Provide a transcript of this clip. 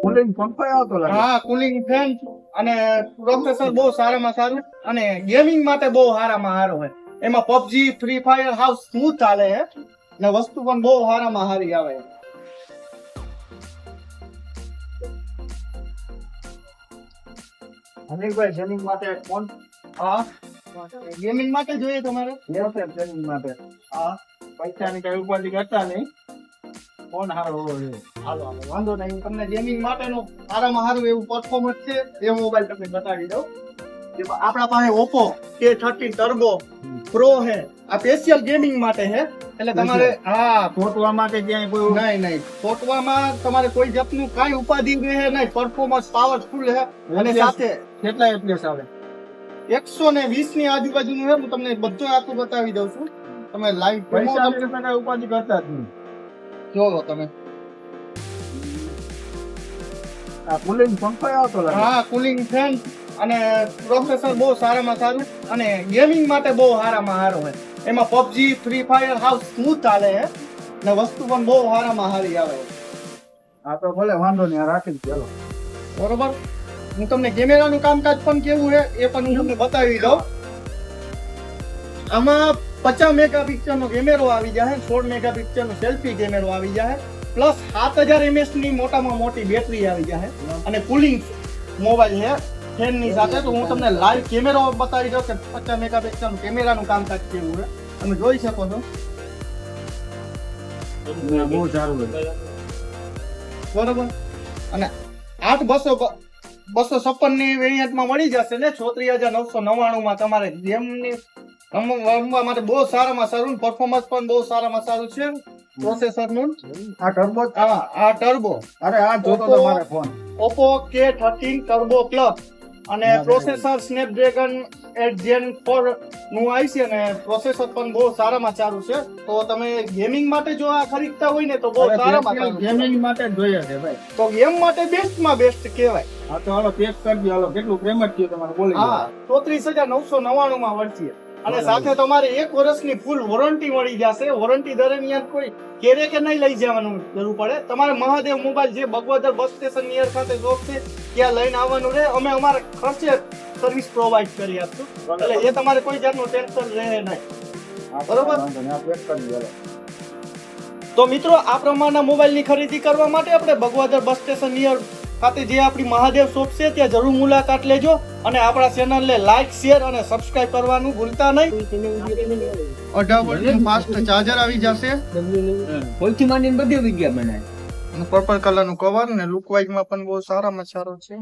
Cooling પંખો આવતો લાગે. હા, કુલિંગ ફેન અને પ્રોસેસર બહુ સારામાં સારું અને ગેમિંગ માટે બહુ સારામાં સારું હોય. એમાં પબજી ફ્રી ફાયર હાવ સ્મૂથ ચાલે છે અને વસ્તુ પણ બહુ સારામાં સારી આવે છે. અનિલભાઈ ગેમિંગ માટે ફોન હા, ગેમિંગ માટે જોઈએ તમારે? લેવો છે ગેમિંગ માટે. હા, પૈસાની કઈ ઉપાધિ કરતા નહીં. ફોન સારો હોવો જોઈએ. હાલો હાલો, વાંધો નહીં. તમને ગેમિંગ માટેનું સારામાં સારું એવું પરફોર્મન્સ છે એ મોબાઈલ તમને બતાવી દઉં. આપણા પાસે ઓપ્પો K30 ટર્બો પ્રો છે. આ સ્પેશિયલ ગેમિંગ માટે છે. એટલે તમારે હા ફોટવા માટે ક્યાંય કોઈ નહીં ફોટોમાં તમારે કોઈ જાતનું કાંઈ ઉપાધિ રહે નહીં. પરફોર્મન્સ પાવરફુલ છે અને સાથે કેટલા FPS આવે? 120 ની આજુબાજુનું છે. હું તમને બધું આખું બતાવી દઉં છું. તમે લાઈવ પૈસા કઈ ઉપાધિ કરતા જ નહીં. જોવો તમે. આ કુલિંગ પંખો આવતો લાગે. હા, કુલિંગ ફેન અને પ્રોસેસર બહુ સારામાં સારું અને ગેમિંગ માટે બહુ સારામાં સારું હોય. એમાં પબજી ફ્રી ફાયર હાવ સ્મૂથ ચાલે છે અને વસ્તુ પણ બહુ સારામાં સારી આવે છે. આ તો ભલે વાંધો નહીં, આ રાખી દો. બરોબર. હું તમને કેમેરાનું કામકાજ પણ કેવું છે એ પણ હું તમને બતાવી દઉં. આમાં 50 મેગાપિક્સલનો કેમેરો આવી જાય, 16 મેગાપિક્સલનો સેલ્ફી કેમેરો આવી જાય, પ્લસ 7000 mAh ની મોટામાં મોટી બેટરી આવી જાય અને કુલિંગ મોબાઈલ છે ફેનની સાથે. તો હું તમને લાઈવ કેમેરો બતાવી દઉં કે 50 મેગાપિક્સલનું કેમેરાનું કામકાજ કેવું છે. તમે જોઈ શકો છો. બહુ સારું છે. બરોબર. અને 8256 ની વેરિયન્ટમાં મળી જશે ને 34999 માં તમારે ગેમની રમવા માટે બહુ સારામાં સારું, પરફોર્મન્સ પણ બહુ સારામાં સારું છે પ્રોસેસરનું. આ ટર્બો. હા, આ ટર્બો અરે આ જોતો તો મારે phone. Oppo K13 turbo plus અને પ્રોસેસર સ્નેપડ્રેગન 8 Gen 4 નું આવી છે અને પ્રોસેસર પણ બહુ સારામાં સારું છે. તો તમે ગેમિંગ માટે જો આ ખરીદતા હોય ને તો બહુ સારામાં સારું. ગેમિંગ માટે જ જોઈએ છે ભાઈ. તો ગેમ માટે બેસ્ટમાં બેસ્ટ કહેવાય. આ તો હાલો પેક કરી દો. હાલો કેટલું પેમેન્ટ થયું તમારે બોલી દો. હા, 34999 માં મળશે અને સાથે તમારે 1 વર્ષની ફૂલ વોરંટી મળી જશે. વોરંટી દરમિયાન કોઈ કેરે કે નહીં લઈ જવાનું જરૂર પડે. તમારે મહાદેવ મોબાઈલ જે બગવાદર બસ સ્ટેશન નિયર ખાતે શોપ છે ત્યાં લઈને આવવાનું રહે. અમે અમારા ખર્ચે સર્વિસ પ્રોવાઈડ કરી આપશું. એટલે એ તમારે કોઈ જાતનું ટેન્શન રહે નહીં. બરોબર. વાંધો નહીં, આ પેક કરી દો. હાલો. તો મિત્રો, આ પ્રમાણના મોબાઈલની ખરીદી કરવા માટે આપણે બગવાદર બસ સ્ટેશન નિયર ખાતે જે આપણી મહાદેવ શોપ છે ત્યાં જરૂર મુલાકાત લેજો અને આપણા ચેનલને લાઈક શેર અને સબસ્ક્રાઇબ કરવાનું ભૂલતા નહીં. 18 વોલ્ટનું ફાસ્ટ ચાર્જર આવી જશે હોલથી માંડીને બધી વિદ્યા બનાય. અને પર્પલ કલરનું કવર ને લુક વાઇઝ માં પણ બહુ સારામાં સારો છે.